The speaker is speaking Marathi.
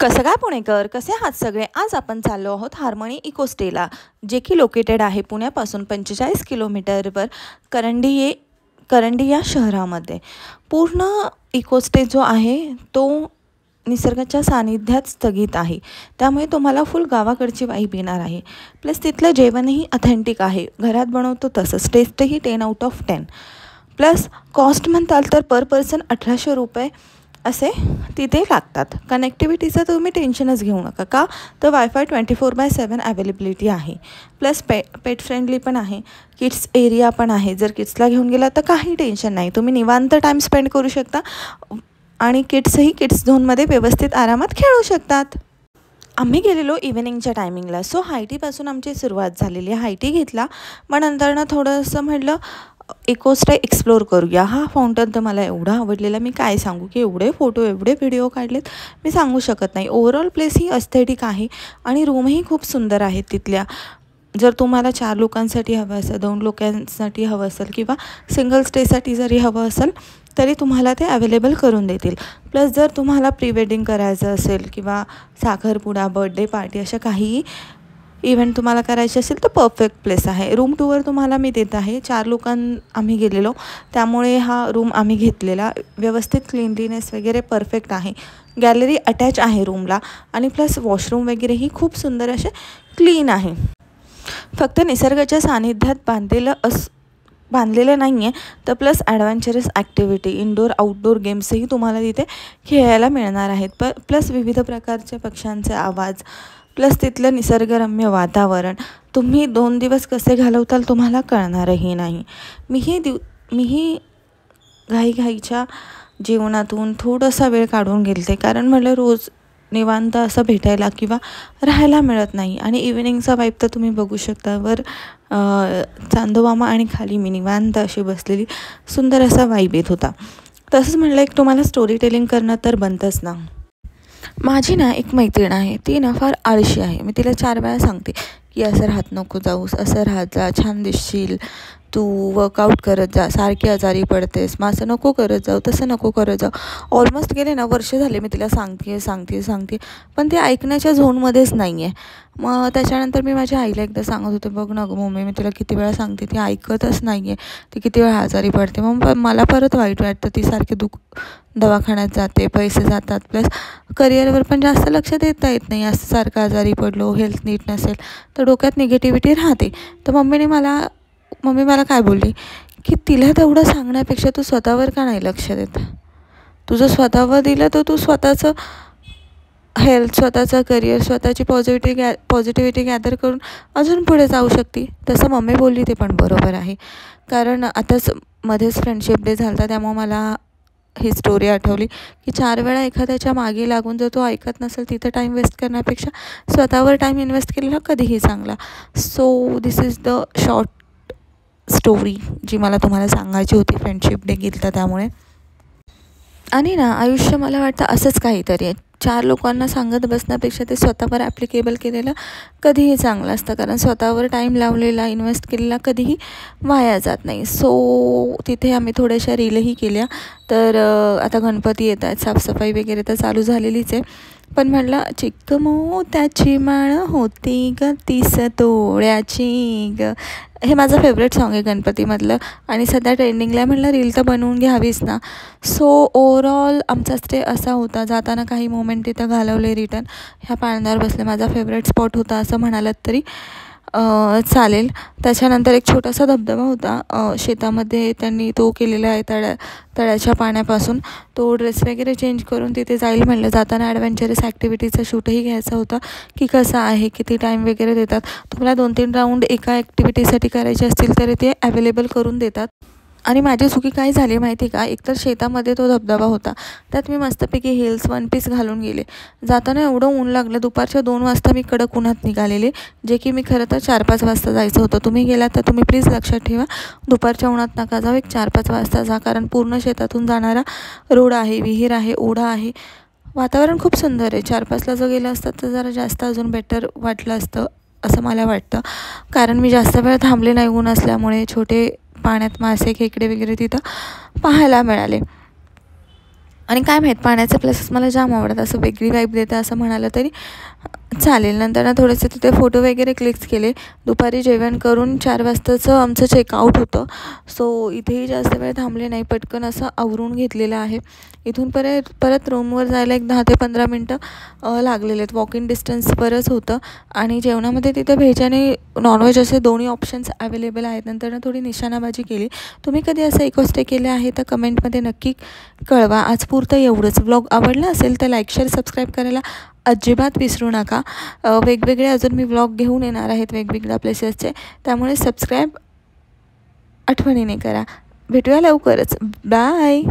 कसं काय पुणेकर, कसे आहात सगळे? आज आपण चाललो आहोत हार्मनी इको स्टेला, जे की लोकेटेड आहे पुण्यापासून 45 किलोमीटरवर करंडी या शहरामध्ये. पूर्ण इको स्टे जो आहे तो निसर्गाच्या सानिध्यात स्थगित आहे, त्यामुळे तुम्हाला फुल गावाकडची वाईब येणार आहे. प्लस तिथलं जेवणही ऑथेंटिक आहे, घरात बनवतो तसंच. टेस्टही 10/10. प्लस कॉस्ट म्हणताल तर पर पर्सन 1800 रुपये असे तिथे लागतात. कनेक्टिव्हिटीचं तुम्ही टेन्शनच घेऊ नका, का तर वायफाय 24/7 अवेलेबिलिटी आहे. प्लस पेट फ्रेंडली पण आहे, किड्स एरिया पण आहे. जर किड्सला घेऊन गेला तर काही टेन्शन नाही, तुम्ही निवांत टाईम स्पेंड करू शकता आणि किड्सही किड्स झोनमध्ये व्यवस्थित आरामात खेळू शकतात. आम्ही गेलेलो इव्हिनिंगच्या टायमिंगला, सो हायटीपासून आमची सुरुवात झालेली. हायटी घेतला, मग नंतरनं थोडंसं म्हटलं इको स्टे एक्सप्लोर करूया. हा फाउंटन तर मला एवढा आवडलेला, मी काय सांगू, की एवढे फोटो एवढे व्हिडिओ काढलेत, मी सांगू शकत नाही. ओव्हरऑल प्लेस ही अस्थेटिक आहे आणि रूमही खूप सुंदर आहेत तिथल्या. जर तुम्हाला 4 लोकांसाठी हवं असेल, 2 लोकांसाठी हवं असेल किंवा सिंगल स्टेसाठी जरी हवं असेल तरी तुम्हाला ते अवेलेबल करून देतील. प्लस जर तुम्हाला प्री वेडिंग करायचं असेल किंवा साखरपुडा, बर्थडे पार्टी अशा काहीही इव्हेंट तुम्हाला करायचे असेल तर परफेक्ट प्लेस आहे. रूम टूवर तुम्हाला मी देत आहे. 4 आम्ही गेलेलो, त्यामुळे हा रूम आम्ही घेतलेला. व्यवस्थित क्लीनलीनेस वगैरे परफेक्ट आहे. गॅलरी अटॅच आहे रूमला आणि प्लस वॉशरूम वगैरेही खूप सुंदर असे क्लीन आहे. फक्त निसर्गाच्या सानिध्यात बांधलेलं नाही आहे, तर plus adventurous activity, indoor outdoor गेम्सही तुम्हाला तिथे खेळायला मिळणार आहेत. प्लस विविध प्रकारचे पक्ष्यांचे आवाज, प्लस तिथलं निसर्गरम्य वातावरण. तुम्ही 2 दिवस कसे घालवताल तुम्हाला कळणारही नाही. मीही घाईघाईच्या जीवनातून थोडासा वेळ काढून गेलते, कारण म्हटलं रोज निवांत असं भेटायला किंवा राहायला मिळत नाही. आणि इव्हिनिंगचा वाईब तर तुम्ही बघू शकता. वर चांदोमामा आणि खाली मी निवांत अशी बसलेली, सुंदर असा वाईब येत होता. तसंच म्हटलं एक तुम्हाला स्टोरी टेलिंग करणं तर बनतंच ना. माझी ना एक मैत्रीण आहे, ती ना फार आळशी आहे. मी तिला 4 वेळा सांगते की असं राहत नको जाऊस, असं राहत जा, छान दिसशील, तू वर्कआउट करत जा, सारखी आजारी पडतेस, मग असं नको करत जाऊ, तसं नको करत जाऊ. ऑलमोस्ट गेले ना वर्ष झाले मी तिला सांगते, पण ती ऐकण्याच्या झोनमध्येच नाही आहे. मग त्याच्यानंतर मी माझ्या आईला एकदा सांगत होते, बघ ना गं मम्मी, मी तिला किती वेळा सांगते, ती ऐकतच नाही आहे, ती किती वेळा आजारी पडते. मग मला परत वाईट वाटतं. ती सारखी दवाखान्यात जाते, पैसे जातात, प्लस करिअरवर पण जास्त लक्ष देता येत नाही. असं सारखं आजारी पडलो, हेल्थ नीट नसेल तर डोक्यात निगेटिव्हिटी राहते. तर मम्मी मला काय बोलली, की तिला तेवढं सांगण्यापेक्षा तू स्वतःवर का नाही लक्ष देत? तुझं स्वतःवर दिलं तर तू स्वतःचं हेल्थ, स्वतःचं करिअर, स्वतःची पॉझिटिव्हिटी गॅदर करून अजून पुढे जाऊ शकते. तसं मम्मी बोलली ते पण बरोबर आहे. कारण आताच मध्येच फ्रेंडशिप डे झाला होता, त्यामुळे मला ही स्टोरी आठवली की 4 वेळा एखाद्याच्या मागे लागून जर तो ऐकत नसेल, तिथं टाईम वेस्ट करण्यापेक्षा स्वतःवर टाईम इन्व्हेस्ट केलेला कधीही चांगला. So this is the short story जी मला तुम्हाला सांगायची होती फ्रेंडशिप डे गेलता त्यामुळे. आणि ना आयुष्य मला वाटतं असंच काहीतरी आहे. 4 लोकांना सांगत बसण्यापेक्षा ते स्वतःवर ॲप्लिकेबल केलेलं कधीही चांगलं असतं, कारण स्वतःवर टाईम लावलेला, इन्व्हेस्ट केलेला कधीही वाया जात नाही. सो तिथे आम्ही थोड्याशा रीलही केल्या. तर आता गणपती येत आहेत, साफसफाई वगैरे तर चालू झालेलीच आहे. पण म्हटलं चिक्क मोत्याची माळ होती ग 30 तोळ्याची ग, हे माझं फेवरेट सॉन्ग आहे गणपतीमधलं आणि सध्या ट्रेंडिंगला आहे. म्हटलं रील तर बनवून घ्यावीच ना. सो ओव्हरऑल आमचा स्टे असा होता. जाताना काही मोमेंट तिथं घालवले, रिटर्न ह्या पाळण्यावर बसले. माझा फेवरेट स्पॉट होता असं म्हणालात तरी चालेल. त्याच्यानंतर एक छोटासा धबधबा होता शेतामध्ये, त्यांनी तो केलेला आहे तळ्याच्या पाण्यापासून. तो ड्रेस वगैरे चेंज करून तिथे जाईल म्हणलं. जाताना ॲडव्हेंचरस ॲक्टिव्हिटीचा शूटही घ्यायचा होता, की कसं आहे, किती टाईम वगैरे देतात. तुम्हाला 2-3 राऊंड एका ॲक्टिव्हिटीसाठी करायचे असतील तरी ते अवेलेबल करून देतात. आणि माझी चुकी काय झाली माहिती का, एकतर शेतामध्ये तो धबधबा होता, त्यात मी मस्तपैकी हिल्स 1 पीस घालून गेले. जाताना एवढं ऊन लागलं. दुपारच्या 2 वाजता मी कडक उन्हात निघालेले, जे की मी खरं तर 4-5 वाजता जायचं होतं. तुम्ही गेलात तर तुम्ही प्लीज लक्षात ठेवा, दुपारच्या उन्हात नका जाऊ, एक 4-5 वाजता जा, कारण पूर्ण शेतातून जाणारा रोड आहे, विहीर आहे, ओढा आहे. वातावरण खूप सुंदर आहे. 4-5ला जर गेलं असतं तर जरा जास्त अजून बेटर वाटलं असतं असं मला वाटतं, कारण मी जास्त वेळ थांबले नाही ऊन असल्यामुळे. छोटे पाण्यात मासे, खेकडे वगैरे तिथं पाहायला मिळाले. आणि काय माहीत पाण्याचे प्लेसेस मला जाम आवडतात, असं वेगळी वाईब देतं असं म्हणालं तरी चालेल. नंतर ना थोडेसे तिथे फोटो वगैरे क्लिक्स केले. दुपारी जेवण करून 4 वाजताचं आमचं चेकआउट होतं. सो इथेही जास्त वेळ थांबले नाही, पटकन असं आवरून घेतलेलं आहे. इथून परत रूमवर जायला एक 10 ते 15 मिनटं लागलेले आहेत. वॉक इन डिस्टन्स बरंच होतं. आणि जेवणामध्ये तिथे व्हेज आणि नॉनव्हेज असे दोन्ही ऑप्शन्स अवेलेबल आहेत. नंतर ना थोडी निशाणाबाजी केली. तुम्ही कधी असं इको स्टे केले आहे तर कमेंटमध्ये नक्की कळवा. आज पुरतं एवढंच. व्लॉग आवडला असेल तर लाईक, शेअर, सबस्क्राईब करायला अजिबात विसरू नका. वेगवेगळे अजून मी व्लॉग घेऊन येणार आहेत वेगवेगळ्या प्लेसेसचे, त्यामुळे सबस्क्राईब आठवणीने करा. भेटूया लवकरच. बाय.